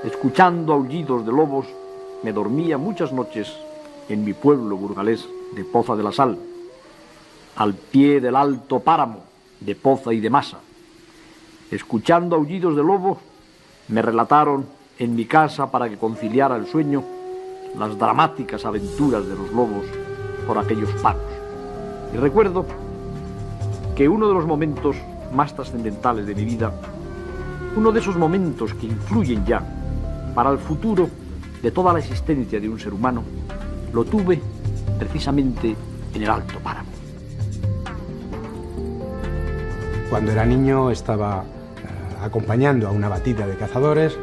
Escuchando aullidos de lobos, me dormía muchas noches en mi pueblo burgalés de Poza de la Sal, al pie del alto páramo de Poza y de Masa. Escuchando aullidos de lobos, me relataron en mi casa, para que conciliara el sueño, las dramáticas aventuras de los lobos por aquellos pagos. Y recuerdo que uno de los momentos más trascendentales de mi vida, uno de esos momentos que influyen ya para el futuro de toda la existencia de un ser humano, lo tuve precisamente en el Alto Páramo. Cuando era niño estaba acompañando a una batida de cazadores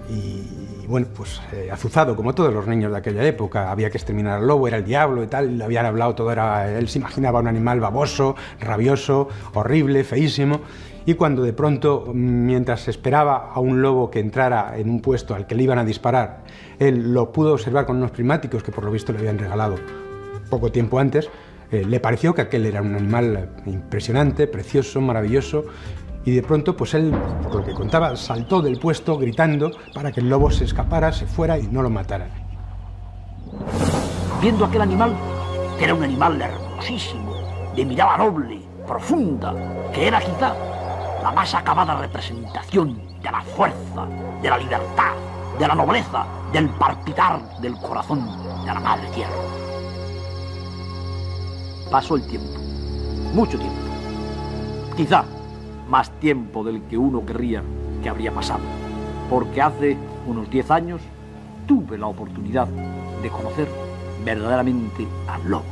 y bueno, pues azuzado como todos los niños de aquella época. Había que exterminar al lobo, era el diablo y tal, le habían hablado todo, él se imaginaba un animal baboso, rabioso, horrible, feísimo. Y cuando de pronto, mientras esperaba a un lobo que entrara en un puesto al que le iban a disparar, él lo pudo observar con unos prismáticos que por lo visto le habían regalado poco tiempo antes, le pareció que aquel era un animal impresionante, precioso, maravilloso. Y de pronto, pues él, por lo que contaba, saltó del puesto gritando para que el lobo se escapara, se fuera y no lo matara. Viendo aquel animal, que era un animal hermosísimo, de mirada noble, profunda, que era quizá la más acabada representación de la fuerza, de la libertad, de la nobleza, del palpitar del corazón de la madre tierra. Pasó el tiempo, mucho tiempo, quizá más tiempo del que uno querría que habría pasado, porque hace unos 10 años tuve la oportunidad de conocer verdaderamente al lobo.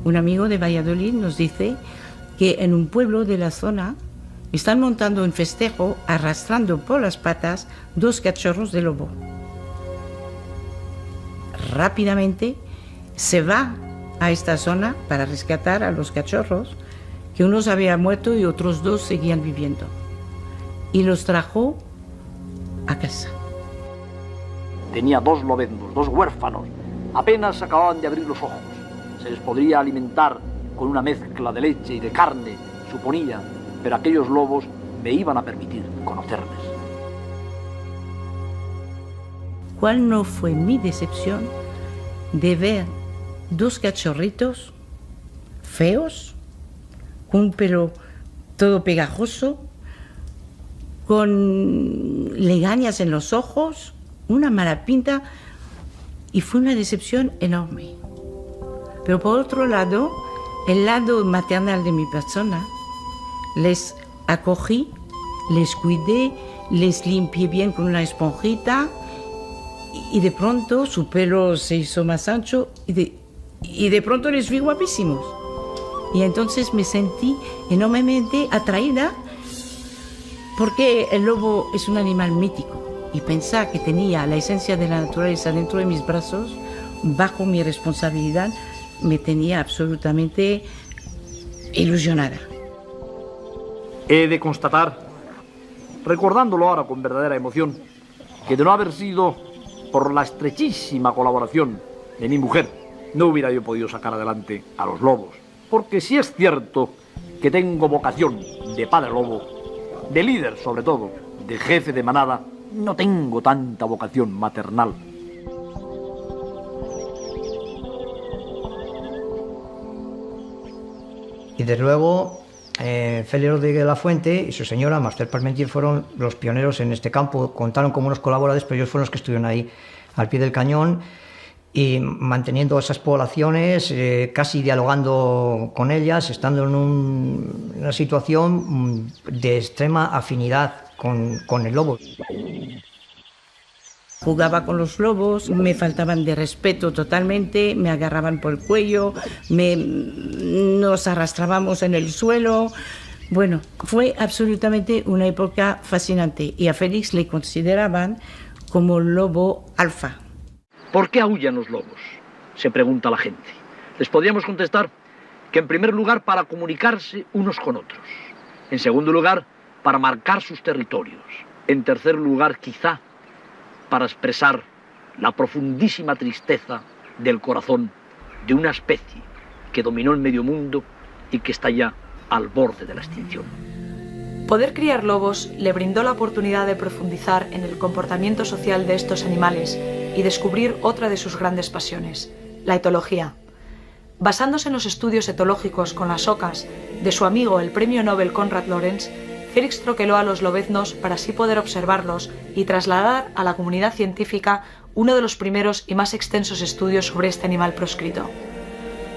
Un amigo de Valladolid nos dice que en un pueblo de la zona están montando un festejo arrastrando por las patas 2 cachorros de lobo. Rápidamente se va a esta zona para rescatar a los cachorros, que unos habían muerto y otros 2 seguían viviendo, y los trajo a casa. Tenía 2 lobendos, 2 huérfanos, apenas acababan de abrir los ojos. Se les podría alimentar con una mezcla de leche y de carne, suponía, pero aquellos lobos me iban a permitir conocerles. ¿Cuál no fue mi decepción de ver 2 cachorritos feos, con un pelo todo pegajoso, con legañas en los ojos, una mala pinta, y fue una decepción enorme. Pero por otro lado, el lado maternal de mi persona, les acogí, les cuidé, les limpié bien con una esponjita, y de pronto su pelo se hizo más ancho y de pronto les vi guapísimos. Y entonces me sentí enormemente atraída, porque el lobo es un animal mítico y pensar que tenía la esencia de la naturaleza dentro de mis brazos, bajo mi responsabilidad, me tenía absolutamente ilusionada. He de constatar, recordándolo ahora con verdadera emoción, que de no haber sido por la estrechísima colaboración de mi mujer, no hubiera yo podido sacar adelante a los lobos. Porque sí es cierto que tengo vocación de padre lobo, de líder sobre todo, de jefe de manada, no tengo tanta vocación maternal. Y desde luego, Félix Rodríguez de la Fuente y su señora, Marcel Parmentier, fueron los pioneros en este campo. Contaron como unos colaboradores, pero ellos fueron los que estuvieron ahí al pie del cañón y manteniendo esas poblaciones, casi dialogando con ellas, estando en una situación de extrema afinidad con el lobo. Jugaba con los lobos, me faltaban de respeto totalmente, me agarraban por el cuello, nos arrastrábamos en el suelo. Bueno, fue absolutamente una época fascinante y a Félix le consideraban como lobo alfa. ¿Por qué aúllan los lobos?, se pregunta la gente. Les podríamos contestar que en primer lugar para comunicarse unos con otros, en segundo lugar para marcar sus territorios, en tercer lugar quizá para expresar la profundísima tristeza del corazón de una especie que dominó el medio mundo y que está ya al borde de la extinción. Poder criar lobos le brindó la oportunidad de profundizar en el comportamiento social de estos animales y descubrir otra de sus grandes pasiones, la etología. Basándose en los estudios etológicos con las ocas de su amigo el premio Nobel Konrad Lorenz, Félix troqueló a los lobeznos para así poder observarlos y trasladar a la comunidad científica uno de los primeros y más extensos estudios sobre este animal proscrito.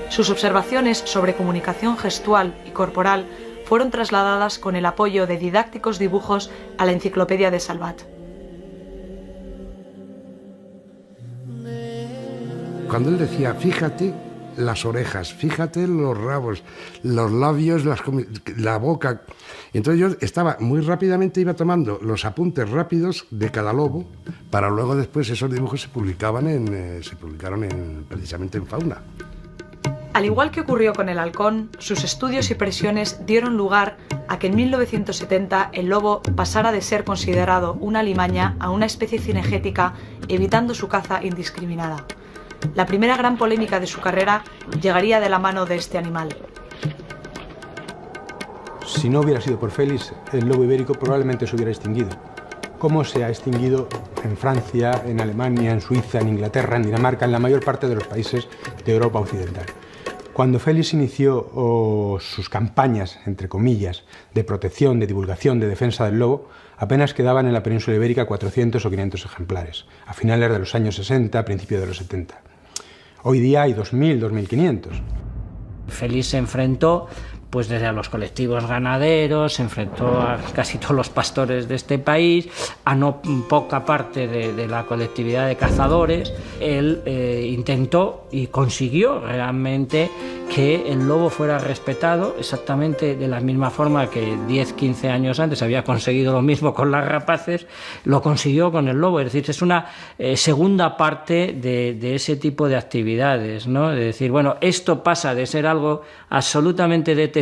Sus observaciones sobre comunicación gestual y corporal fueron trasladadas con el apoyo de didácticos dibujos a la enciclopedia de Salvat. Cuando él decía, fíjate las orejas, fíjate los rabos, los labios, la boca. Y entonces yo estaba muy rápidamente, iba tomando los apuntes rápidos de cada lobo, para luego después esos dibujos se publicaron precisamente en Fauna. Al igual que ocurrió con el halcón, sus estudios y presiones dieron lugar a que en 1970 el lobo pasara de ser considerado una alimaña a una especie cinegética, evitando su caza indiscriminada. La primera gran polémica de su carrera llegaría de la mano de este animal. Si no hubiera sido por Félix, el lobo ibérico probablemente se hubiera extinguido. Como se ha extinguido en Francia, en Alemania, en Suiza, en Inglaterra, en Dinamarca, en la mayor parte de los países de Europa occidental. Cuando Félix inició sus campañas, entre comillas, de protección, de divulgación, de defensa del lobo, apenas quedaban en la península ibérica 400 o 500 ejemplares, a finales de los años 60, a principios de los 70. Hoy día hay 2.000, 2.500. Félix se enfrentó pues desde a los colectivos ganaderos, se enfrentó a casi todos los pastores de este país, a no poca parte de la colectividad de cazadores. Él intentó y consiguió realmente que el lobo fuera respetado exactamente de la misma forma que 10-15 años antes había conseguido lo mismo con las rapaces, lo consiguió con el lobo. Es decir, es una segunda parte de ese tipo de actividades, ¿no? De decir, bueno, esto pasa de ser algo absolutamente detestable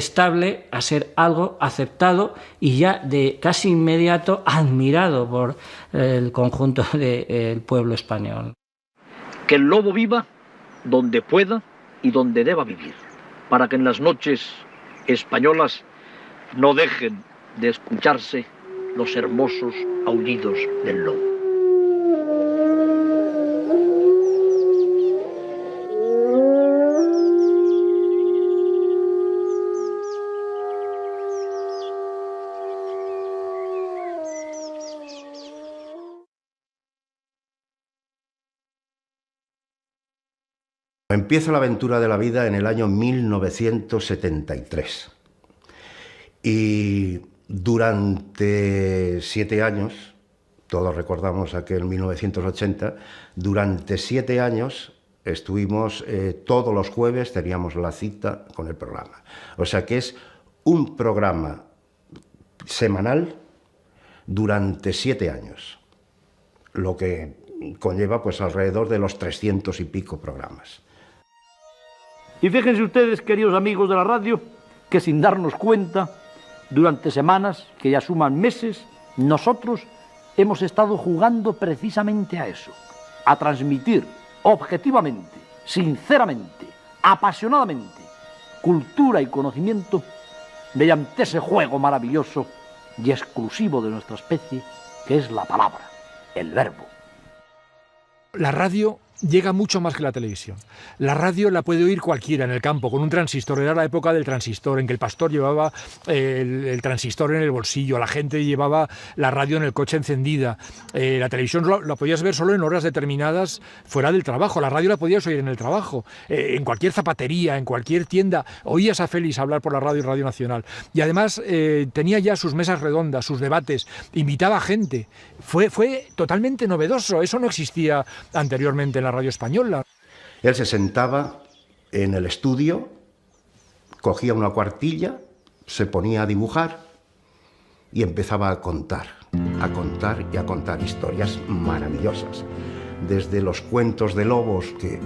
a ser algo aceptado y ya de casi inmediato admirado por el conjunto del pueblo español. Que el lobo viva donde pueda y donde deba vivir, para que en las noches españolas no dejen de escucharse los hermosos aullidos del lobo. Empieza la aventura de la vida en el año 1973 y durante 7 años, todos recordamos aquel 1980, durante 7 años estuvimos, todos los jueves teníamos la cita con el programa. O sea que es un programa semanal durante 7 años, lo que conlleva pues alrededor de los 300 y pico programas. Y fíjense ustedes, queridos amigos de la radio, que sin darnos cuenta, durante semanas, que ya suman meses, nosotros hemos estado jugando precisamente a eso, a transmitir objetivamente, sinceramente, apasionadamente, cultura y conocimiento mediante ese juego maravilloso y exclusivo de nuestra especie, que es la palabra, el verbo. La radio llega mucho más que la televisión. La radio la puede oír cualquiera en el campo, con un transistor. Era la época del transistor, en que el pastor llevaba el transistor en el bolsillo, la gente llevaba la radio en el coche encendida. La televisión la podías ver solo en horas determinadas fuera del trabajo. La radio la podías oír en el trabajo, en cualquier zapatería, en cualquier tienda. Oías a Félix hablar por la radio y Radio Nacional. Y además tenía ya sus mesas redondas, sus debates, invitaba a gente. Fue totalmente novedoso. Eso no existía anteriormente en la radio española. Él se sentaba en el estudio, cogía una cuartilla, se ponía a dibujar y empezaba a contar y a contar historias maravillosas. Desde los cuentos de lobos, que es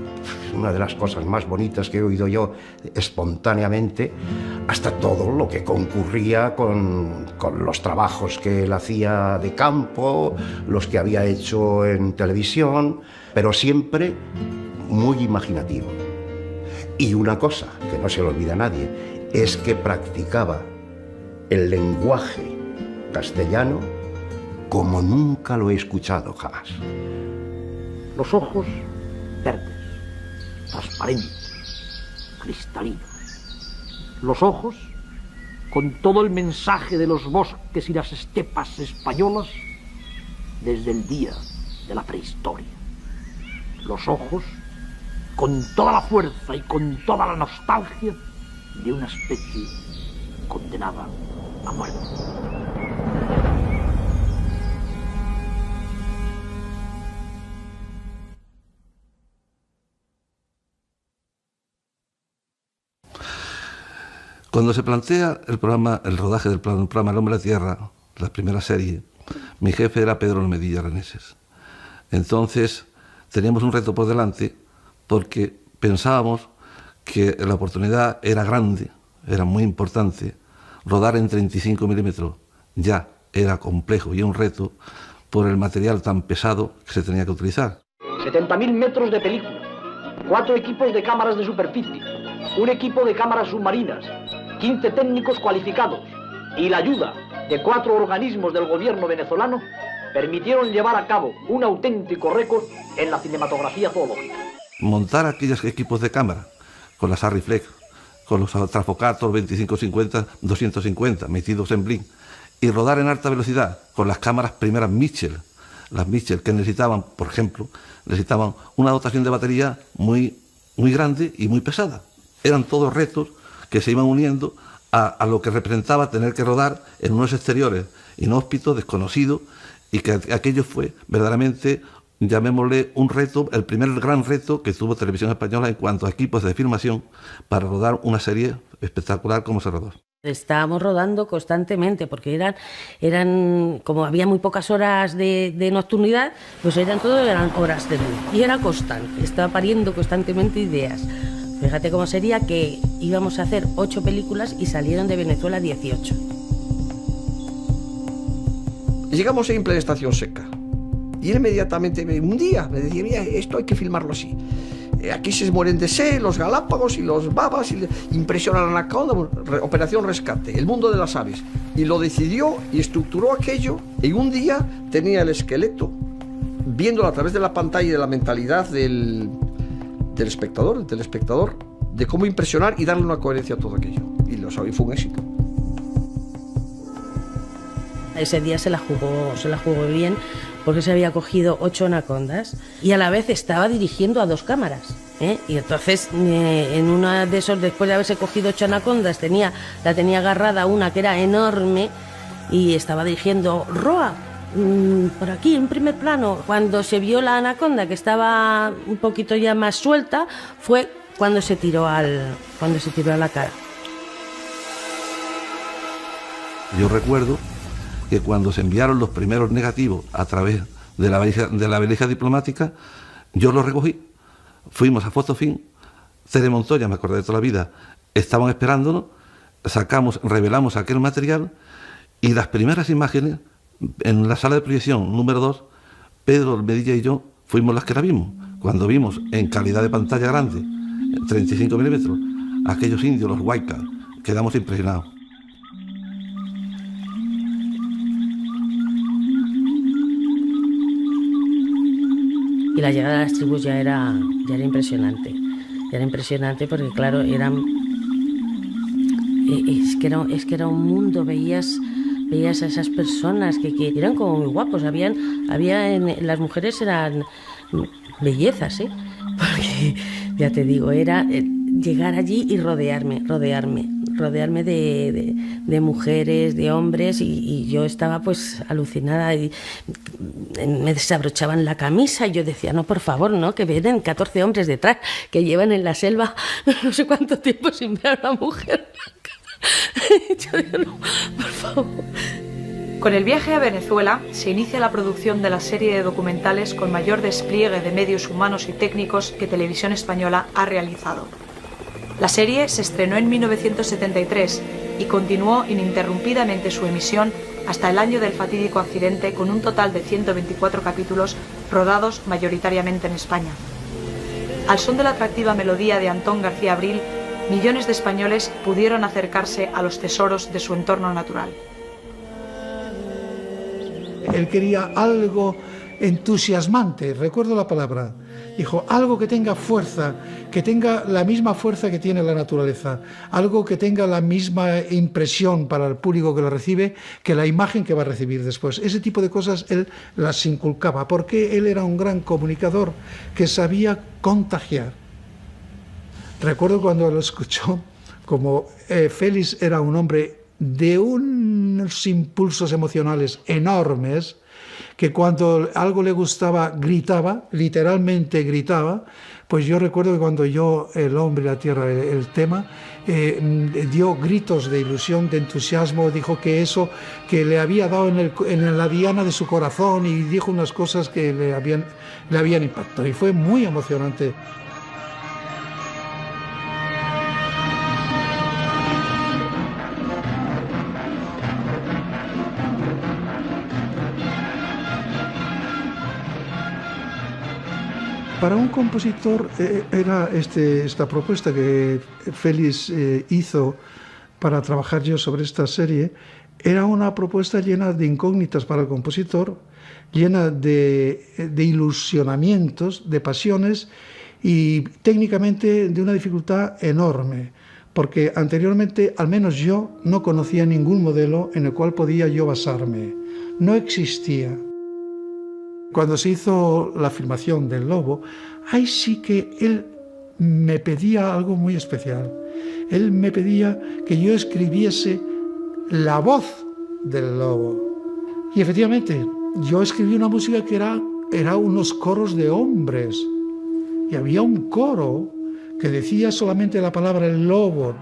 una de las cosas más bonitas que he oído yo espontáneamente, hasta todo lo que concurría con los trabajos que él hacía de campo, los que había hecho en televisión, pero siempre muy imaginativo. Y una cosa que no se le olvida a nadie, es que practicaba el lenguaje castellano como nunca lo he escuchado jamás. Los ojos verdes, transparentes, cristalinos. Los ojos con todo el mensaje de los bosques y las estepas españolas desde el día de la prehistoria. Los ojos con toda la fuerza y con toda la nostalgia de una especie condenada a muerte. Cuando se plantea el rodaje del programa El Hombre de Tierra, la primera serie, mi jefe era Pedro Almedilla Reneses. Entonces teníamos un reto por delante porque pensábamos que la oportunidad era grande, era muy importante. Rodar en 35 milímetros ya era complejo y un reto por el material tan pesado que se tenía que utilizar. 70.000 metros de película, 4 equipos de cámaras de superficie, un equipo de cámaras submarinas, 15 técnicos cualificados y la ayuda de 4 organismos del gobierno venezolano permitieron llevar a cabo un auténtico récord en la cinematografía zoológica. Montar aquellos equipos de cámara con las Arriflex, con los Trafocator 25-50, 250 metidos en Blink y rodar en alta velocidad con las cámaras primeras Mitchell, las Mitchell que necesitaban, por ejemplo, necesitaban una dotación de batería muy grande y muy pesada. Eran todos retos que se iban uniendo a lo que representaba tener que rodar en unos exteriores inhóspitos, desconocidos, y que aquello fue verdaderamente, llamémosle, un reto, el primer gran reto que tuvo Televisión Española en cuanto a equipos de filmación para rodar una serie espectacular como Serrador. Estábamos rodando constantemente porque eran como había muy pocas horas de nocturnidad, pues eran horas de luz y era constante, estaba pariendo constantemente ideas. Fíjate cómo sería que íbamos a hacer 8 películas y salieron de Venezuela 18. Llegamos en plena estación seca y él inmediatamente, un día, me decía, mira, esto hay que filmarlo así. Aquí se mueren de sed los galápagos y los babas, y impresiona la anaconda, operación rescate, el mundo de las aves. Y lo decidió y estructuró aquello. En un día tenía el esqueleto, viéndolo a través de la pantalla y de la mentalidad del espectador, de cómo impresionar y darle una coherencia a todo aquello. Y fue un éxito. Ese día se la jugó bien porque se había cogido 8 anacondas y a la vez estaba dirigiendo a 2 cámaras. Y entonces en una de esos, después de haberse cogido 8 anacondas, la tenía agarrada una que era enorme y estaba dirigiendo Roa. Por aquí, en primer plano. Cuando se vio la anaconda, que estaba un poquito ya más suelta, fue cuando se tiró a la cara. Yo recuerdo que cuando se enviaron los primeros negativos a través de la valija diplomática, yo los recogí. Fuimos a Fotofilm, Tere Montoya, me acordé de toda la vida, estaban esperándonos, revelamos aquel material y las primeras imágenes en la sala de proyección número 2, Pedro Almedilla y yo fuimos las que la vimos. Cuando vimos en calidad de pantalla grande, 35 milímetros, aquellos indios, los huaycas, quedamos impresionados. Y la llegada de las tribus ya era impresionante. Ya era impresionante porque, claro, es que era un mundo, veías a esas personas que eran como muy guapos. Las mujeres eran bellezas, porque ya te digo, era llegar allí y rodearme de mujeres, de hombres, y yo estaba pues alucinada y me desabrochaban la camisa y yo decía, no, por favor, no, que vienen 14 hombres detrás que llevan en la selva no sé cuánto tiempo sin ver a una mujer. Yo digo, no, por favor. Con el viaje a Venezuela se inicia la producción de la serie de documentales con mayor despliegue de medios humanos y técnicos que Televisión Española ha realizado. La serie se estrenó en 1973 y continuó ininterrumpidamente su emisión hasta el año del fatídico accidente, con un total de 124 capítulos rodados mayoritariamente en España. Al son de la atractiva melodía de Antón García Abril, millones de españoles pudieron acercarse a los tesoros de su entorno natural. Él quería algo entusiasmante, recuerdo la palabra. Dijo, algo que tenga fuerza, que tenga la misma fuerza que tiene la naturaleza, algo que tenga la misma impresión para el público que lo recibe que la imagen que va a recibir después. Ese tipo de cosas él las inculcaba, porque él era un gran comunicador que sabía contagiar. Recuerdo cuando lo escuchó, como Félix era un hombre de unos impulsos emocionales enormes, que cuando algo le gustaba gritaba, literalmente gritaba. Pues yo recuerdo que cuando yo, El hombre y la tierra, el tema, dio gritos de ilusión, de entusiasmo, dijo que eso que le había dado en la diana de su corazón, y dijo unas cosas que le habían impactado, y fue muy emocionante. Para un compositor era esta propuesta que Félix hizo para trabajar yo sobre esta serie, era una propuesta llena de incógnitas para el compositor, llena de ilusionamientos, de pasiones y técnicamente de una dificultad enorme, porque anteriormente, al menos yo, no conocía ningún modelo en el cual podía yo basarme. No existía. Cuando se hizo la filmación del lobo, ahí sí que él me pedía algo muy especial. Él me pedía que yo escribiese la voz del lobo. Y efectivamente, yo escribí una música que era unos coros de hombres. Y había un coro que decía solamente la palabra el lobo.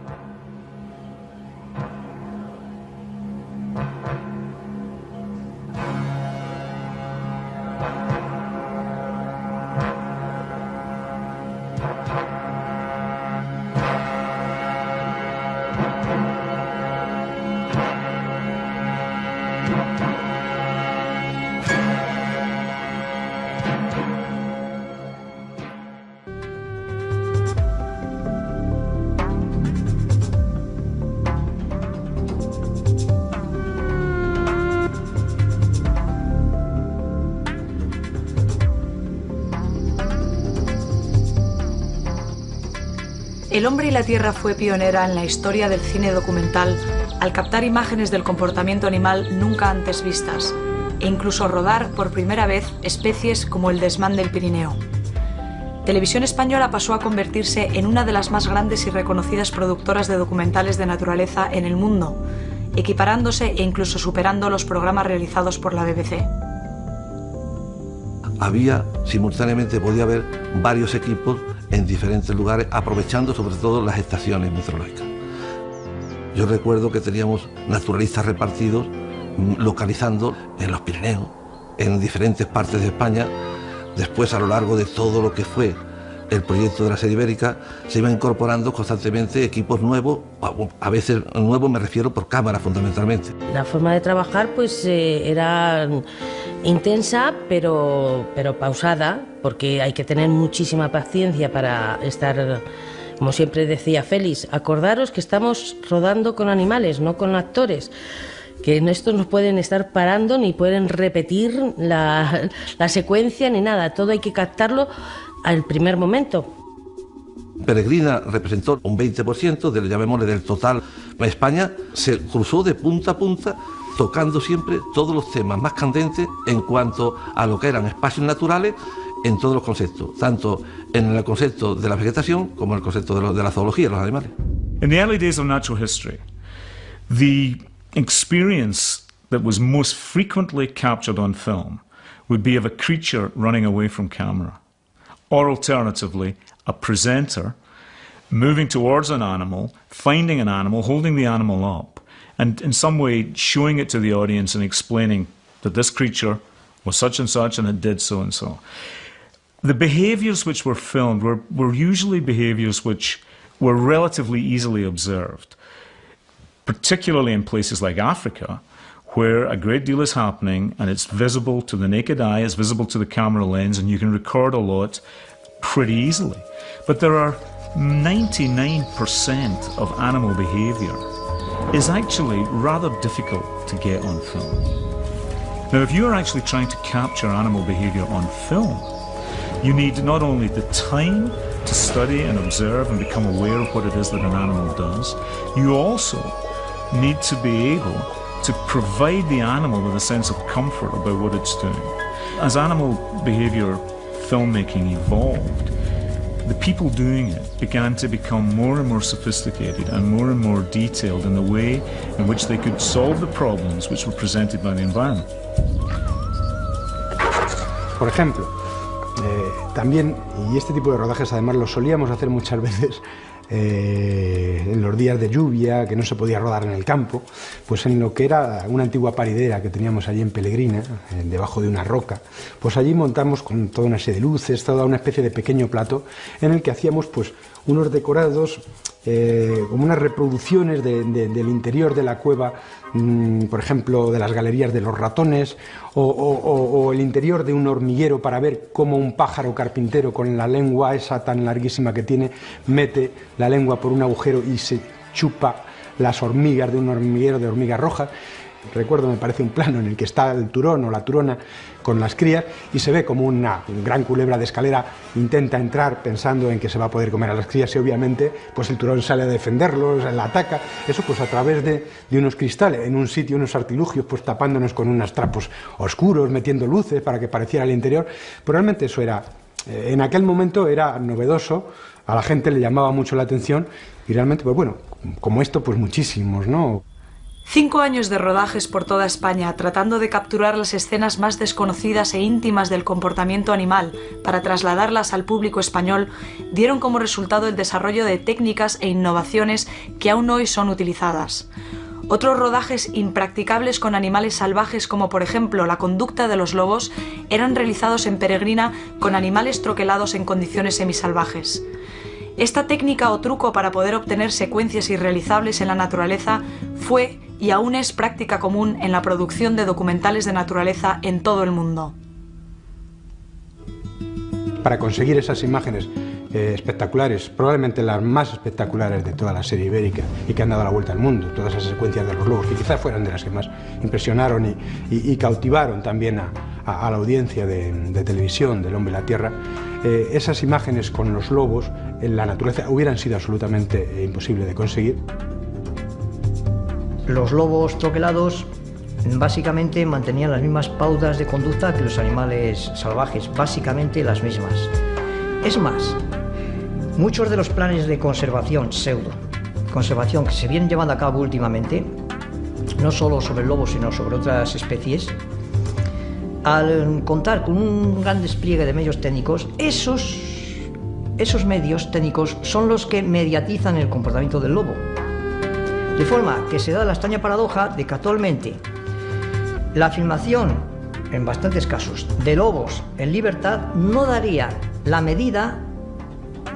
El hombre y la tierra fue pionera en la historia del cine documental al captar imágenes del comportamiento animal nunca antes vistas e incluso rodar por primera vez especies como el desmán del Pirineo. Televisión Española pasó a convertirse en una de las más grandes y reconocidas productoras de documentales de naturaleza en el mundo, equiparándose e incluso superando los programas realizados por la BBC. Simultáneamente podía haber varios equipos en diferentes lugares, aprovechando sobre todo las estaciones meteorológicas. Yo recuerdo que teníamos naturalistas repartidos, localizando en los Pirineos, en diferentes partes de España. Después, a lo largo de todo lo que fue el proyecto de la serie ibérica, se iban incorporando constantemente equipos nuevos, a veces nuevos me refiero por cámara fundamentalmente. La forma de trabajar pues era intensa pero pausada, porque hay que tener muchísima paciencia para estar, como siempre decía Félix, acordaros que estamos rodando con animales, no con actores, que estos no pueden estar parando ni pueden repetir la secuencia ni nada, todo hay que captarlo al primer momento. Peregrina representó un 20% llamémosle del total. España se cruzó de punta a punta, tocando siempre todos los temas más candentes en cuanto a lo que eran espacios naturales en todos los conceptos, tanto en el concepto de la vegetación como en el concepto de la zoología, los animales. In the early days of natural history, the experience that was most frequently captured on film would be of a creature running away from camera, or alternatively, a presenter moving towards an animal, finding an animal, holding the animal up, and in some way showing it to the audience and explaining that this creature was such and such and it did so and so. The behaviours which were filmed were usually behaviours which were relatively easily observed, particularly in places like Africa, where a great deal is happening and it's visible to the naked eye, it's visible to the camera lens, and you can record a lot pretty easily. But there are 99% of animal behaviour is actually rather difficult to get on film. Now, if you're actually trying to capture animal behavior on film, you need not only the time to study and observe and become aware of what it is that an animal does, you also need to be able to provide the animal with a sense of comfort about what it's doing. As animal behavior filmmaking evolved, the people doing it began to become more and more sophisticated and more detailed in the way in which they could solve the problems which were presented by the environment. Por ejemplo, también, y este tipo de rodajes además los solíamos hacer muchas veces en los días de lluvia, que no se podía rodar en el campo, pues en lo que era una antigua paridera que teníamos allí en Pellegrina, debajo de una roca, pues allí montamos con toda una serie de luces, toda una especie de pequeño plató en el que hacíamos pues unos decorados, como unas reproducciones del interior de la cueva, por ejemplo, de las galerías de los ratones, o el interior de un hormiguero para ver cómo un pájaro carpintero con la lengua esa tan larguísima que tiene, mete la lengua por un agujero y se chupa las hormigas de un hormiguero de hormigas rojas. Recuerdo, me parece, un plano en el que está el turón o la turona con las crías y se ve como una gran culebra de escalera intenta entrar pensando en que se va a poder comer a las crías y obviamente pues el turón sale a defenderlos, la ataca, eso pues a través de unos cristales, en un sitio, unos artilugios, pues tapándonos con unos trapos oscuros, metiendo luces para que pareciera el interior. Pero realmente eso era, en aquel momento era novedoso, a la gente le llamaba mucho la atención y realmente, pues bueno, como esto, pues muchísimos, ¿no? 5 años de rodajes por toda España tratando de capturar las escenas más desconocidas e íntimas del comportamiento animal para trasladarlas al público español dieron como resultado el desarrollo de técnicas e innovaciones que aún hoy son utilizadas. Otros rodajes impracticables con animales salvajes, como por ejemplo la conducta de los lobos, eran realizados en Peregrina con animales troquelados en condiciones semisalvajes. Esta técnica o truco para poder obtener secuencias irrealizables en la naturaleza fue y aún es práctica común en la producción de documentales de naturaleza en todo el mundo. Para conseguir esas imágenes espectaculares, probablemente las más espectaculares de toda la serie ibérica y que han dado la vuelta al mundo, todas esas secuencias de los lobos, que quizás fueran de las que más impresionaron y cautivaron también a la audiencia de televisión del Hombre y la Tierra, esas imágenes con los lobos en la naturaleza hubieran sido absolutamente imposible de conseguir. Los lobos troquelados básicamente mantenían las mismas pautas de conducta que los animales salvajes, básicamente las mismas. Es más, muchos de los planes de conservación, pseudo-conservación que se vienen llevando a cabo últimamente, no solo sobre el lobo, sino sobre otras especies, al contar con un gran despliegue de medios técnicos, esos medios técnicos son los que mediatizan el comportamiento del lobo. De forma que se da la extraña paradoja de que actualmente la filmación, en bastantes casos, de lobos en libertad no daría la medida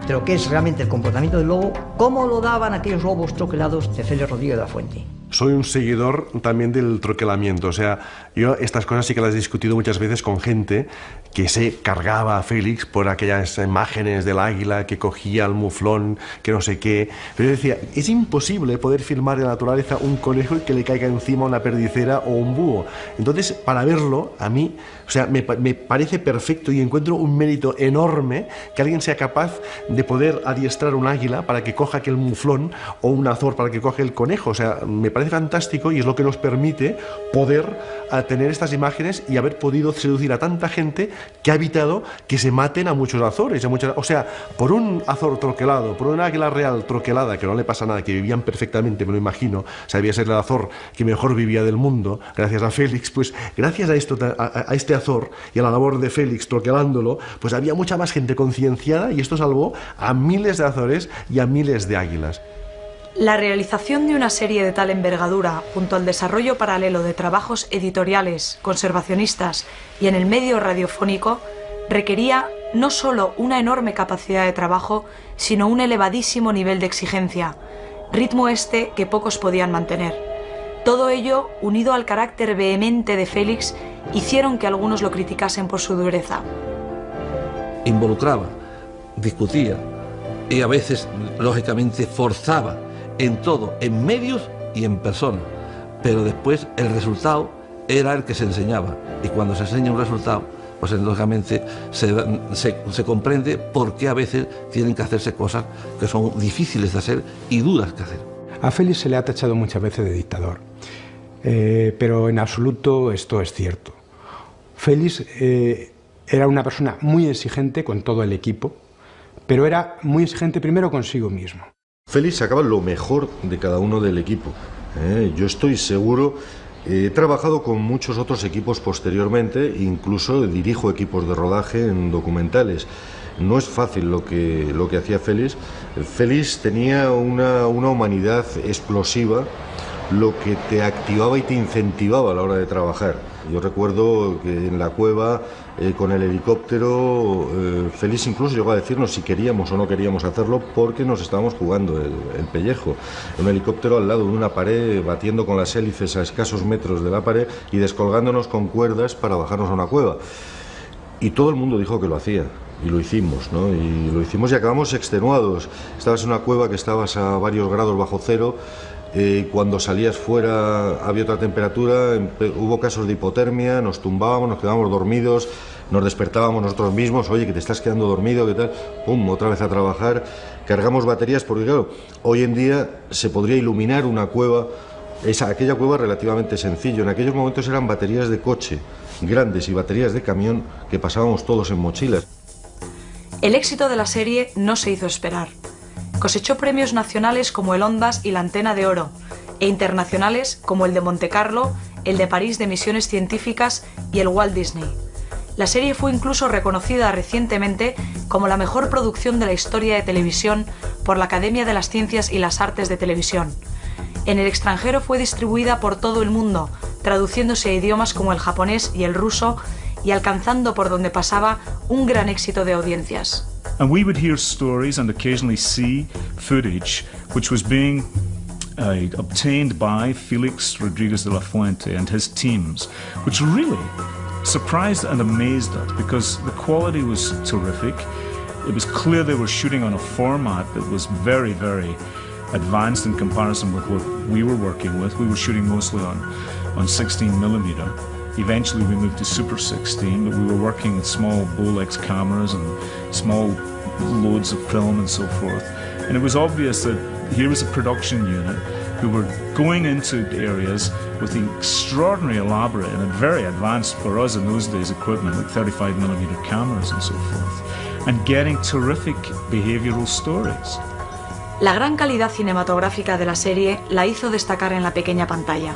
de lo que es realmente el comportamiento del lobo, como lo daban aquellos lobos troquelados de Félix Rodríguez de la Fuente. Soy un seguidor también del troquelamiento, o sea, yo estas cosas sí que las he discutido muchas veces con gente que se cargaba a Félix por aquellas imágenes del águila que cogía el muflón, que no sé qué, pero yo decía, es imposible poder filmar en la naturaleza un conejo y que le caiga encima una perdicera o un búho. Entonces, para verlo, a mí, o sea, me parece perfecto y encuentro un mérito enorme que alguien sea capaz de poder adiestrar un águila para que coja aquel muflón o un azor para que coge el conejo, o sea, me parece fantástico y es lo que nos permite poder tener estas imágenes y haber podido seducir a tanta gente que ha evitado que se maten a muchos azores, o sea, por un azor troquelado, por una águila real troquelada, que no le pasa nada, que vivían perfectamente, me lo imagino, o sea, debía ser el azor que mejor vivía del mundo, gracias a Félix, pues gracias a esto, a este azor y a la labor de Félix troquelándolo, pues había mucha más gente concienciada y esto salvó a miles de azores y a miles de águilas. La realización de una serie de tal envergadura, junto al desarrollo paralelo de trabajos editoriales, conservacionistas y en el medio radiofónico, requería no solo una enorme capacidad de trabajo, sino un elevadísimo nivel de exigencia, ritmo este que pocos podían mantener. Todo ello, unido al carácter vehemente de Félix, hicieron que algunos lo criticasen por su dureza. Involucraba, discutía y a veces, lógicamente, forzaba en todo, en medios y en personas, pero después el resultado era el que se enseñaba. Y cuando se enseña un resultado, pues lógicamente se comprende por qué a veces tienen que hacerse cosas que son difíciles de hacer y duras que hacer. A Félix se le ha tachado muchas veces de dictador, pero en absoluto esto es cierto. Félix era una persona muy exigente con todo el equipo, pero era muy exigente primero consigo mismo. Félix sacaba lo mejor de cada uno del equipo. Yo estoy seguro, he trabajado con muchos otros equipos posteriormente, incluso dirijo equipos de rodaje en documentales. No es fácil lo que hacía Félix. Félix tenía una humanidad explosiva, lo que te activaba y te incentivaba a la hora de trabajar. Yo recuerdo que en la cueva, con el helicóptero, Félix incluso llegó a decirnos si queríamos o no queríamos hacerlo porque nos estábamos jugando el pellejo. Un helicóptero al lado de una pared, batiendo con las hélices a escasos metros de la pared y descolgándonos con cuerdas para bajarnos a una cueva. Y todo el mundo dijo que lo hacía. Y lo hicimos, ¿no? Y lo hicimos y acabamos extenuados. Estabas en una cueva que estabas a varios grados bajo cero. Cuando salías fuera había otra temperatura, hubo casos de hipotermia, nos tumbábamos, nos quedábamos dormidos, nos despertábamos nosotros mismos, oye, que te estás quedando dormido, ¿qué tal? Pum, otra vez a trabajar, cargamos baterías, porque claro, hoy en día se podría iluminar una cueva, aquella cueva relativamente sencillo, en aquellos momentos eran baterías de coche grandes y baterías de camión que pasábamos todos en mochilas. El éxito de la serie no se hizo esperar. Cosechó premios nacionales como el Ondas y la Antena de Oro, e internacionales como el de Montecarlo, el de París de Misiones Científicas y el Walt Disney. La serie fue incluso reconocida recientemente como la mejor producción de la historia de televisión por la Academia de las Ciencias y las Artes de Televisión. En el extranjero fue distribuida por todo el mundo, traduciéndose a idiomas como el japonés y el ruso, y alcanzando por donde pasaba un gran éxito de audiencias. And we would hear stories and occasionally see footage which was being obtained by Felix Rodriguez de la Fuente and his teams, which really surprised and amazed us because the quality was terrific. It was clear they were shooting on a format that was very, very advanced in comparison with what we were working with. We were shooting mostly on 16mm. Eventually we moved to Super 16, but we were working with small Bolex cameras and small loads of film and so forth. And it was obvious that here was a production unit who were going into areas with the extraordinary elaborate and very advanced for us in those days equipment, like 35mm cameras and so forth, and getting terrific behavioral stories. La gran calidad cinematográfica de la serie la hizo destacar en la pequeña pantalla.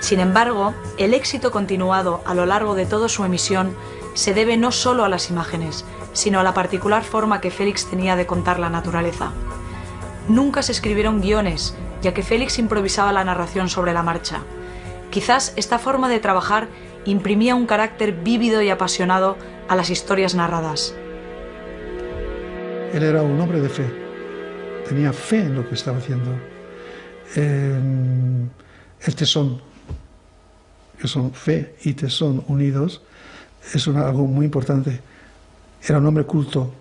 Sin embargo, el éxito continuado a lo largo de toda su emisión se debe no solo a las imágenes, sino a la particular forma que Félix tenía de contar la naturaleza. Nunca se escribieron guiones, ya que Félix improvisaba la narración sobre la marcha. Quizás esta forma de trabajar imprimía un carácter vívido y apasionado a las historias narradas. Él era un hombre de fe, tenía fe en lo que estaba haciendo. El tesón, que son fe y tesón unidos, es algo muy importante. Era un hombre culto,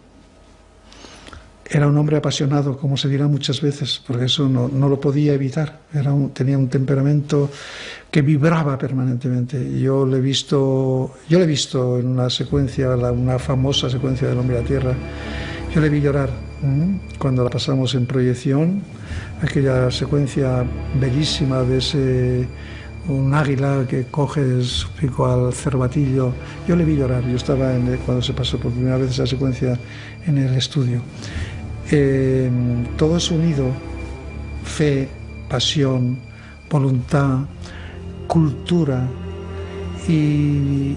era un hombre apasionado, como se dirá muchas veces, porque eso no lo podía evitar. Tenía un temperamento que vibraba permanentemente. Yo le he visto en una secuencia, una famosa secuencia del Hombre a la Tierra. Yo le vi llorar cuando la pasamos en proyección, aquella secuencia bellísima de un águila que coge su pico al cervatillo. Yo le vi llorar, yo estaba cuando se pasó por primera vez esa secuencia en el estudio. Todo es unido: fe, pasión, voluntad, cultura, y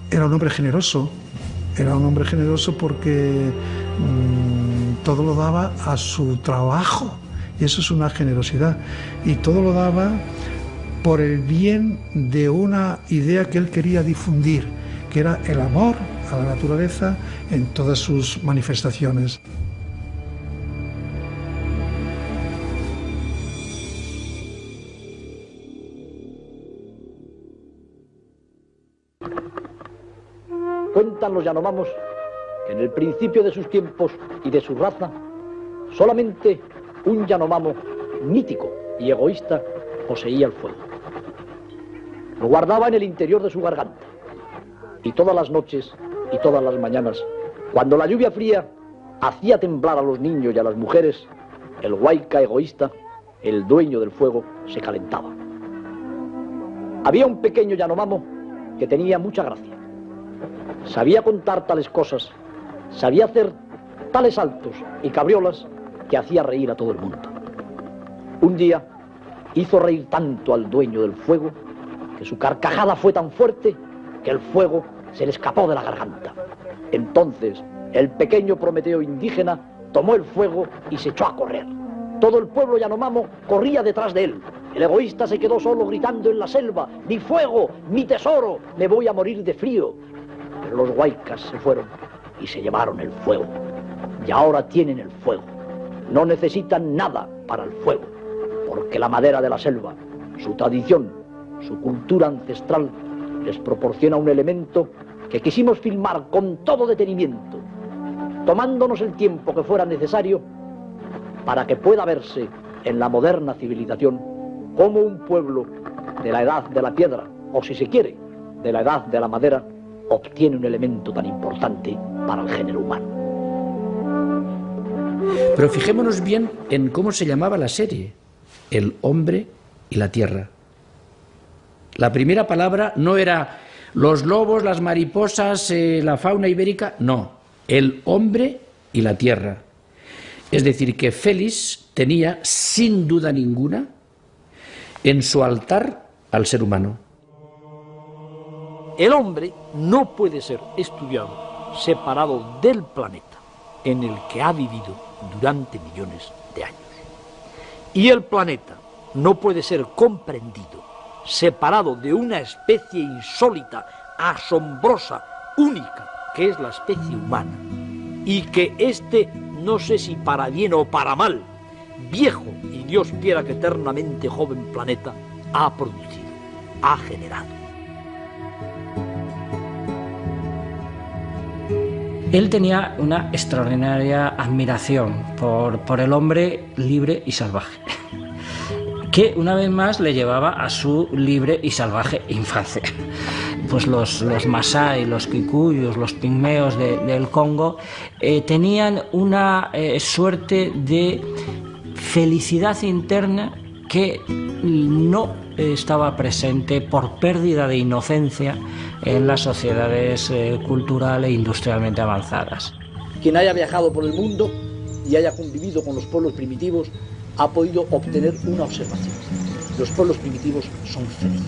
era un hombre generoso. Era un hombre generoso porque todo lo daba a su trabajo, y eso es una generosidad, y todo lo daba por el bien de una idea que él quería difundir, que era el amor a la naturaleza en todas sus manifestaciones. Cuentan los Yanomamos que en el principio de sus tiempos y de su raza, solamente un Yanomamo mítico y egoísta poseía el fuego. Lo guardaba en el interior de su garganta. Y todas las noches y todas las mañanas, cuando la lluvia fría hacía temblar a los niños y a las mujeres, el huayca egoísta, el dueño del fuego, se calentaba. Había un pequeño Yanomamo que tenía mucha gracia. Sabía contar tales cosas, sabía hacer tales saltos y cabriolas que hacía reír a todo el mundo. Un día hizo reír tanto al dueño del fuego que su carcajada fue tan fuerte que el fuego se le escapó de la garganta. Entonces, el pequeño Prometeo indígena tomó el fuego y se echó a correr. Todo el pueblo Yanomamo corría detrás de él. El egoísta se quedó solo gritando en la selva: ¡mi fuego, mi tesoro! ¡Me voy a morir de frío! Pero los huaycas se fueron y se llevaron el fuego. Y ahora tienen el fuego. No necesitan nada para el fuego, porque la madera de la selva, su tradición, su cultura ancestral, les proporciona un elemento que quisimos filmar con todo detenimiento, tomándonos el tiempo que fuera necesario para que pueda verse en la moderna civilización cómo un pueblo de la edad de la piedra, o si se quiere, de la edad de la madera, obtiene un elemento tan importante para el género humano. Pero fijémonos bien en cómo se llamaba la serie: El hombre y la tierra. La primera palabra no era los lobos, las mariposas, la fauna ibérica, no, el hombre y la tierra. Es decir, que Félix tenía, sin duda ninguna, en su altar al ser humano. El hombre no puede ser estudiado separado del planeta en el que ha vivido durante millones de años. Y el planeta no puede ser comprendido separado de una especie insólita, asombrosa, única, que es la especie humana, y que no sé si para bien o para mal, viejo y Dios quiera que eternamente joven planeta, ha producido, ha generado. Él tenía una extraordinaria admiración por el hombre libre y salvaje, que una vez más le llevaba a su libre y salvaje infancia. Pues los masái, los kikuyos, los pigmeos del Congo tenían una suerte de felicidad interna que no estaba presente por pérdida de inocencia en las sociedades cultural e industrialmente avanzadas. Quien haya viajado por el mundo y haya convivido con los pueblos primitivos ha podido obtener una observación. Los pueblos primitivos son felices,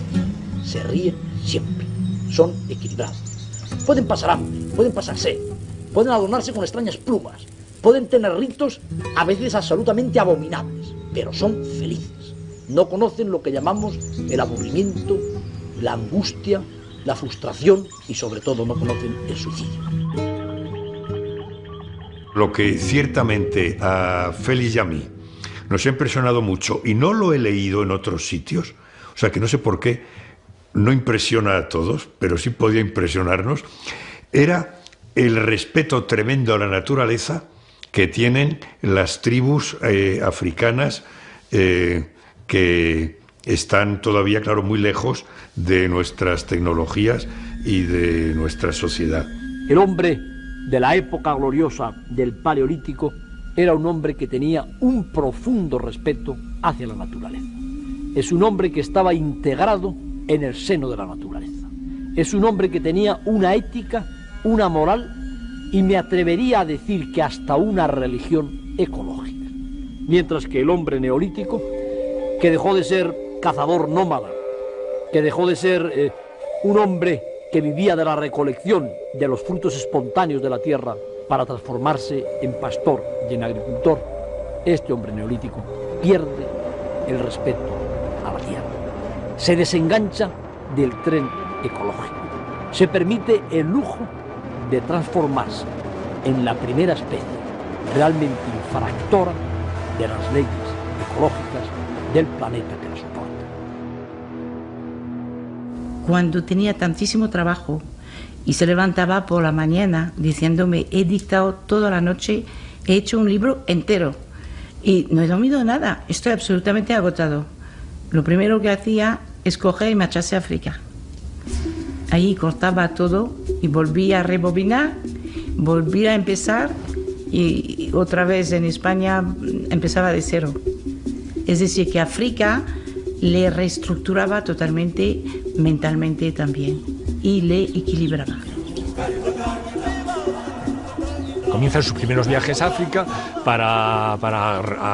se ríen siempre, son equilibrados. Pueden pasar hambre, pueden pasar sed, pueden adornarse con extrañas plumas, pueden tener ritos a veces absolutamente abominables, pero son felices. No conocen lo que llamamos el aburrimiento, la angustia, la frustración y sobre todo no conocen el suicidio. Lo que ciertamente a Félix y a mí nos ha impresionado mucho, y no lo he leído en otros sitios, o sea que no sé por qué no impresiona a todos, pero sí podía impresionarnos, era el respeto tremendo a la naturaleza que tienen las tribus africanas que están todavía, claro, muy lejos de nuestras tecnologías y de nuestra sociedad. El hombre de la época gloriosa del Paleolítico era un hombre que tenía un profundo respeto hacia la naturaleza. Es un hombre que estaba integrado en el seno de la naturaleza. Es un hombre que tenía una ética, una moral y me atrevería a decir que hasta una religión ecológica. Mientras que el hombre neolítico, que dejó de ser cazador nómada, que dejó de ser un hombre que vivía de la recolección de los frutos espontáneos de la tierra para transformarse en pastor y en agricultor, este hombre neolítico pierde el respeto a la tierra. Se desengancha del tren ecológico. Se permite el lujo de transformarse en la primera especie realmente infractora de las leyes ecológicas del planeta que la soporta. Cuando tenía tantísimo trabajo y se levantaba por la mañana diciéndome: he dictado toda la noche, he hecho un libro entero y no he dormido nada, estoy absolutamente agotado. Lo primero que hacía escoger y marcharse a África. Ahí cortaba todo y volvía a rebobinar, volvía a empezar y otra vez en España empezaba de cero. Es decir, que África le reestructuraba totalmente mentalmente también y le equilibraba. Comienza sus primeros viajes a África para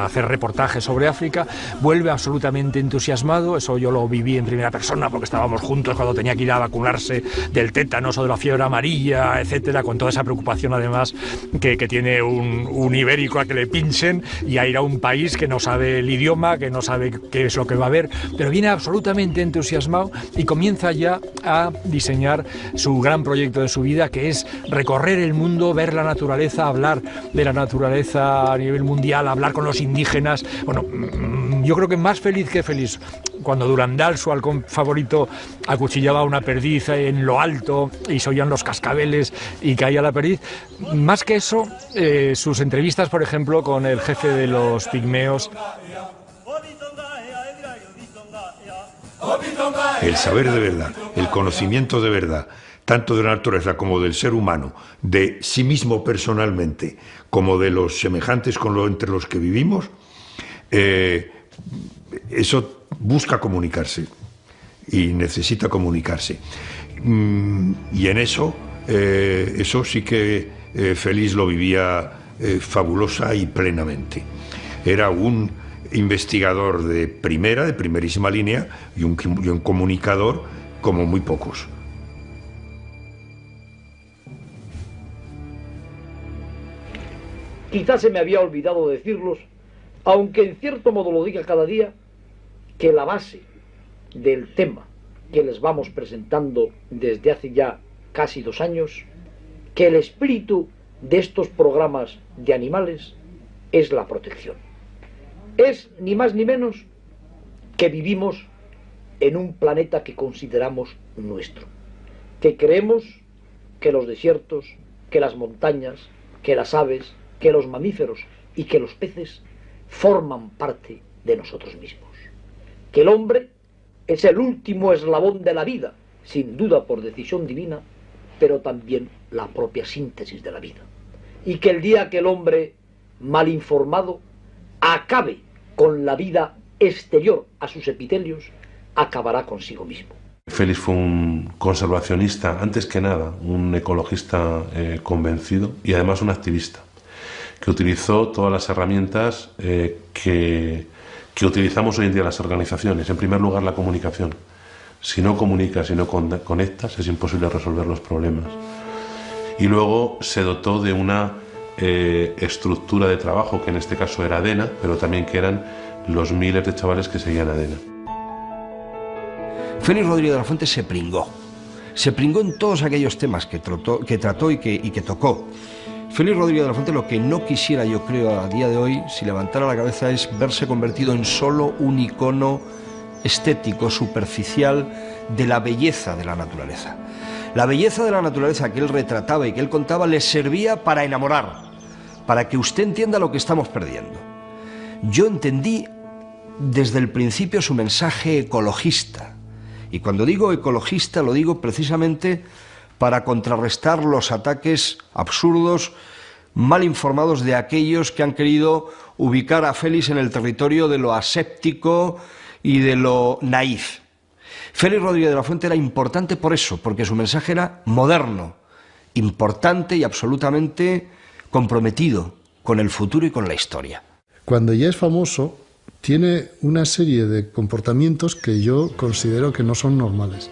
hacer reportajes sobre África, vuelve absolutamente entusiasmado, eso yo lo viví en primera persona porque estábamos juntos cuando tenía que ir a vacunarse del tétanos o de la fiebre amarilla, etcétera, con toda esa preocupación además que tiene un ibérico a que le pinchen y a ir a un país que no sabe el idioma, que no sabe qué es lo que va a ver, pero viene absolutamente entusiasmado y comienza ya a diseñar su gran proyecto de su vida, que es recorrer el mundo, ver la naturaleza, hablar de la naturaleza a nivel mundial, hablar con los indígenas. Bueno, yo creo que más feliz que feliz. Cuando Durandal, su halcón favorito, acuchillaba una perdiz en lo alto y se oían los cascabeles y caía la perdiz. Más que eso, sus entrevistas, por ejemplo, con el jefe de los pigmeos. El saber de verdad, el conocimiento de verdad, tanto de la naturaleza como del ser humano, de sí mismo personalmente, como de los semejantes entre los que vivimos, eso busca comunicarse y necesita comunicarse. Y en eso sí que Félix lo vivía fabulosa y plenamente. Era un investigador de primerísima línea y un comunicador como muy pocos. Quizás se me había olvidado decirlos, aunque en cierto modo lo diga cada día, que la base del tema que les vamos presentando desde hace ya casi 2 años, que el espíritu de estos programas de animales es la protección. Es ni más ni menos que vivimos en un planeta que consideramos nuestro, que creemos que los desiertos, que las montañas, que las aves, que los mamíferos y que los peces forman parte de nosotros mismos. Que el hombre es el último eslabón de la vida, sin duda por decisión divina, pero también la propia síntesis de la vida. Y que el día que el hombre, mal informado, acabe con la vida exterior a sus epitelios, acabará consigo mismo. Félix fue un conservacionista, antes que nada, un ecologista convencido y además un activista, que utilizó todas las herramientas que utilizamos hoy en día las organizaciones. En primer lugar, la comunicación. Si no comunicas, si no conectas, es imposible resolver los problemas. Y luego se dotó de una estructura de trabajo, que en este caso era ADENA, pero también que eran los miles de chavales que seguían ADENA. Félix Rodríguez de la Fuente se pringó en todos aquellos temas que trató y que tocó. Félix Rodríguez de la Fuente, lo que no quisiera, yo creo, a día de hoy, si levantara la cabeza, es verse convertido en solo un icono estético, superficial, de la belleza de la naturaleza. La belleza de la naturaleza que él retrataba y que él contaba le servía para enamorar, para que usted entienda lo que estamos perdiendo. Yo entendí desde el principio su mensaje ecologista, y cuando digo ecologista lo digo precisamente para contrarrestar los ataques absurdos, mal informados de aquellos que han querido ubicar a Félix en el territorio de lo aséptico y de lo naif. Félix Rodríguez de la Fuente era importante por eso, porque su mensaje era moderno, importante y absolutamente comprometido con el futuro y con la historia. Cuando ya es famoso, tiene una serie de comportamientos que yo considero que no son normales.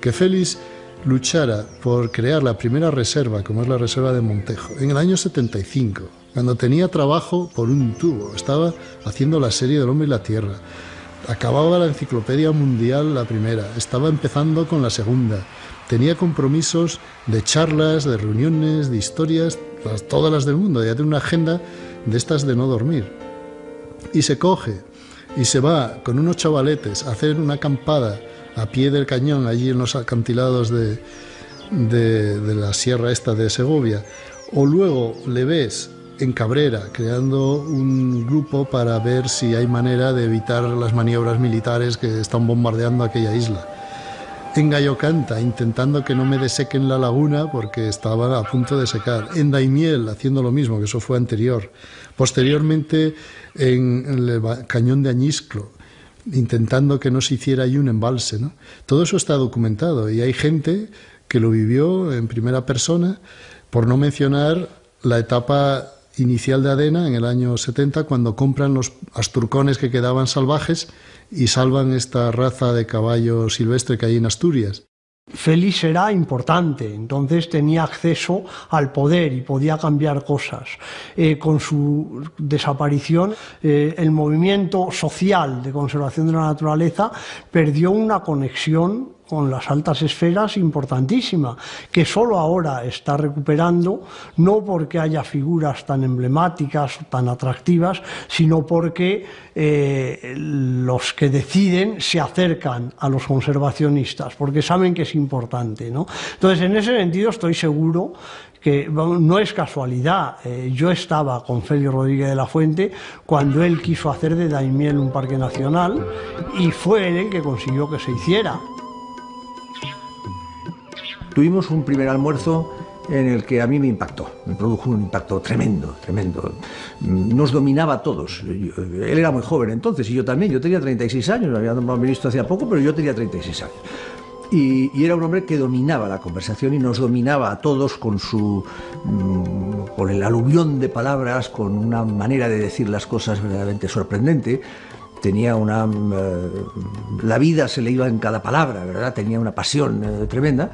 Que Félix luchara por crear la primera reserva, como es la reserva de Montejo, en el año 75, cuando tenía trabajo por un tubo, estaba haciendo la serie del Hombre y la Tierra, acababa la Enciclopedia Mundial, la primera, estaba empezando con la segunda, tenía compromisos de charlas, de reuniones, de historias, todas las del mundo, ya tiene una agenda de estas de no dormir. Y se coge y se va con unos chavaletes a hacer una acampada a pie del cañón, allí en los acantilados de la sierra esta de Segovia, o luego le ves en Cabrera, creando un grupo para ver si hay manera de evitar las maniobras militares que están bombardeando aquella isla. En Gallocanta, intentando que no me desequen la laguna porque estaba a punto de secar. En Daimiel, haciendo lo mismo, que eso fue anterior. Posteriormente, en el cañón de Añisclo, intentando que no se hiciera ahí un embalse, ¿no? Todo eso está documentado y hay gente que lo vivió en primera persona, por no mencionar la etapa inicial de Adena en el año 70, cuando compran los asturcones que quedaban salvajes y salvan esta raza de caballo silvestre que hay en Asturias. Félix era importante, entonces tenía acceso al poder y podía cambiar cosas. Con su desaparición, el movimiento social de conservación de la naturaleza perdió una conexión con las altas esferas importantísima, que solo ahora está recuperando, no porque haya figuras tan emblemáticas o tan atractivas, sino porque los que deciden se acercan a los conservacionistas, porque saben que es importante, ¿no? Entonces, en ese sentido estoy seguro que no es casualidad. Yo estaba con Félix Rodríguez de la Fuente cuando él quiso hacer de Daimiel un parque nacional y fue él el que consiguió que se hiciera. Tuvimos un primer almuerzo en el que a mí me impactó, me produjo un impacto tremendo, tremendo. Nos dominaba a todos. Él era muy joven entonces y yo también, yo tenía 36 años, me había nombrado ministro hacía poco, pero yo tenía 36 años. Y era un hombre que dominaba la conversación y nos dominaba a todos con el aluvión de palabras, con una manera de decir las cosas verdaderamente sorprendente. Tenía la vida se le iba en cada palabra, ¿verdad? Tenía una pasión tremenda.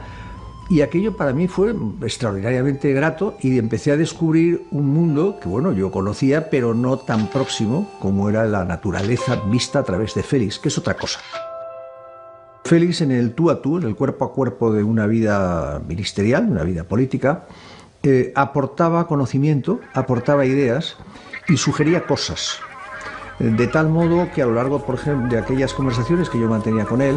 Y aquello para mí fue extraordinariamente grato y empecé a descubrir un mundo que, bueno, yo conocía, pero no tan próximo como era la naturaleza vista a través de Félix, que es otra cosa. Félix, en el tú a tú, en el cuerpo a cuerpo de una vida ministerial, una vida política, aportaba conocimiento, aportaba ideas y sugería cosas. De tal modo que a lo largo, por ejemplo, de aquellas conversaciones que yo mantenía con él,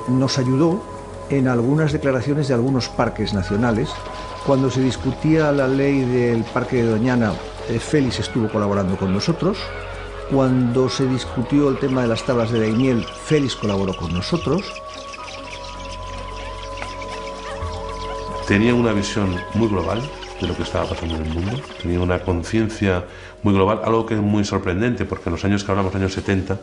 nos ayudó en algunas declaraciones de algunos parques nacionales. Cuando se discutía la ley del Parque de Doñana, Félix estuvo colaborando con nosotros. Cuando se discutió el tema de las tablas de Daimiel, Félix colaboró con nosotros. Tenía una visión muy global de lo que estaba pasando en el mundo, tenía una conciencia muy global, algo que es muy sorprendente, porque en los años que hablamos, años 70,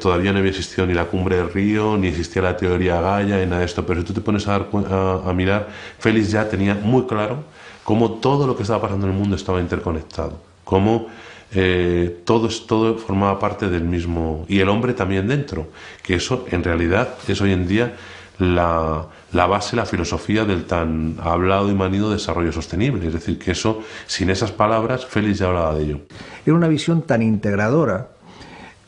todavía no había existido ni la Cumbre del Río, ni existía la teoría Gaia, ni nada de esto, pero si tú te pones a mirar, Félix ya tenía muy claro cómo todo lo que estaba pasando en el mundo estaba interconectado, cómo todo formaba parte del mismo, y el hombre también dentro, que eso en realidad es hoy en día la base, la filosofía del tan hablado y manido desarrollo sostenible. Es decir, que eso, sin esas palabras, Félix ya hablaba de ello. Era una visión tan integradora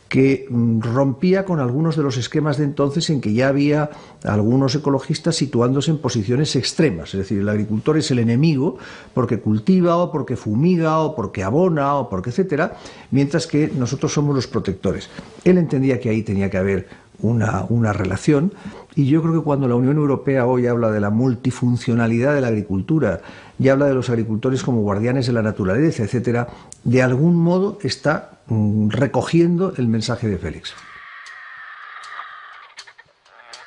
que rompía con algunos de los esquemas de entonces en que ya había algunos ecologistas situándose en posiciones extremas. Es decir, el agricultor es el enemigo porque cultiva o porque fumiga o porque abona o porque etcétera, mientras que nosotros somos los protectores. Él entendía que ahí tenía que haber una relación, y yo creo que cuando la Unión Europea hoy habla de la multifuncionalidad de la agricultura y habla de los agricultores como guardianes de la naturaleza, etcétera, de algún modo está recogiendo el mensaje de Félix.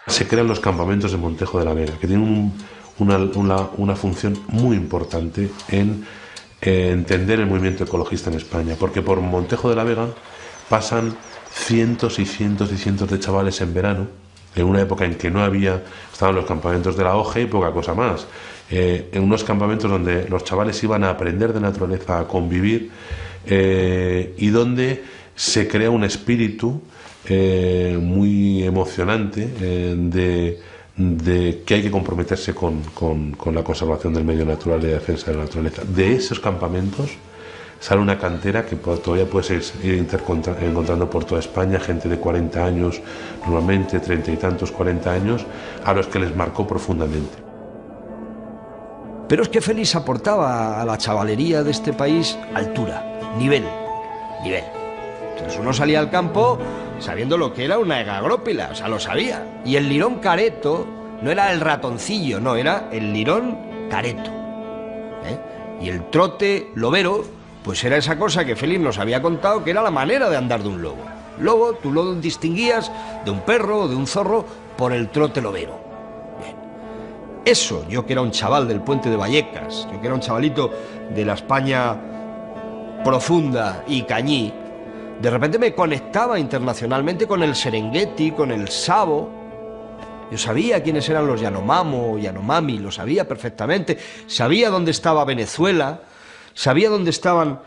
Se crean los campamentos de Montejo de la Vega, que tienen una función muy importante en entender el movimiento ecologista en España, porque por Montejo de la Vega pasan cientos y cientos y cientos de chavales en verano, en una época en que no había, estaban los campamentos de la OGE y poca cosa más, en unos campamentos donde los chavales iban a aprender de naturaleza, a convivir, y donde se crea un espíritu muy emocionante de que hay que comprometerse con la conservación del medio natural y la defensa de la naturaleza. De esos campamentos sale una cantera que todavía puedes ir encontrando por toda España, gente de 40 años, normalmente 30 y tantos, 40 años, a los que les marcó profundamente. Pero es que Félix aportaba a la chavalería de este país altura, nivel. Entonces uno salía al campo sabiendo lo que era una egagrópila, o sea, lo sabía. Y el lirón careto no era el ratoncillo, no, era el lirón careto. Y el trote lobero, pues era esa cosa que Félix nos había contado, que era la manera de andar de un lobo. Lobo, tú lo distinguías de un perro o de un zorro por el trote lobero. Bien. Eso, yo que era un chaval del puente de Vallecas, yo que era un chavalito de la España profunda y cañí, de repente me conectaba internacionalmente con el Serengeti, con el Savo. Yo sabía quiénes eran los Yanomamo o Yanomami, lo sabía perfectamente. Sabía dónde estaba Venezuela, sabía dónde estaban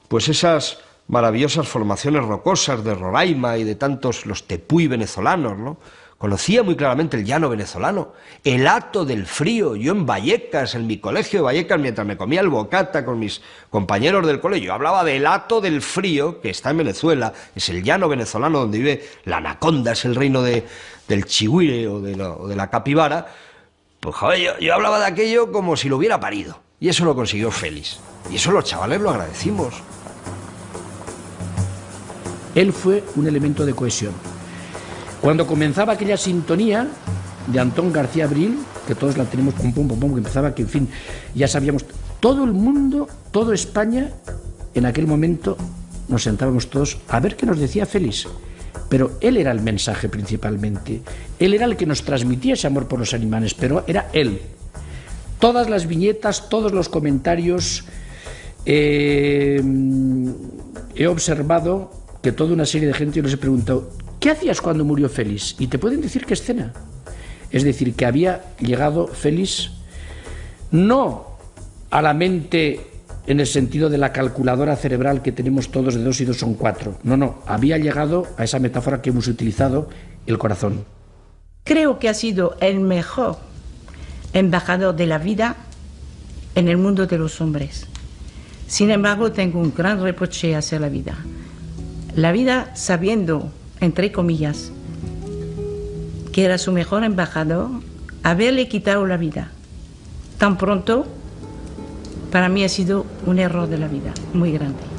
pues esas maravillosas formaciones rocosas de Roraima y de tantos los tepuy venezolanos, ¿no? Conocía muy claramente el llano venezolano, el hato del frío. Yo en Vallecas, en mi colegio de Vallecas, mientras me comía el bocata con mis compañeros del colegio, yo hablaba del hato del frío, que está en Venezuela, es el llano venezolano donde vive la anaconda, es el reino del chihuire o de la capibara. Pues joder, yo hablaba de aquello como si lo hubiera parido. Y eso lo consiguió Félix. Y eso los chavales lo agradecimos. Él fue un elemento de cohesión. Cuando comenzaba aquella sintonía de Antón García Abril, que todos la tenemos pum pum pum pum, que empezaba, que en fin, ya sabíamos, todo el mundo, toda España, en aquel momento nos sentábamos todos a ver qué nos decía Félix. Pero él era el mensaje principalmente. Él era el que nos transmitía ese amor por los animales, pero era él. Todas las viñetas, todos los comentarios, he observado que toda una serie de gente, yo les he preguntado, ¿qué hacías cuando murió Félix? Y te pueden decir qué escena. Es decir, que había llegado Félix no a la mente en el sentido de la calculadora cerebral que tenemos todos de 2 y 2 son 4. No, había llegado a esa metáfora que hemos utilizado, el corazón. Creo que ha sido el mejor embajador de la vida en el mundo de los hombres. Sin embargo, tengo un gran reproche hacia la vida. La vida, sabiendo, entre comillas, que era su mejor embajador, haberle quitado la vida tan pronto, para mí ha sido un error de la vida muy grande.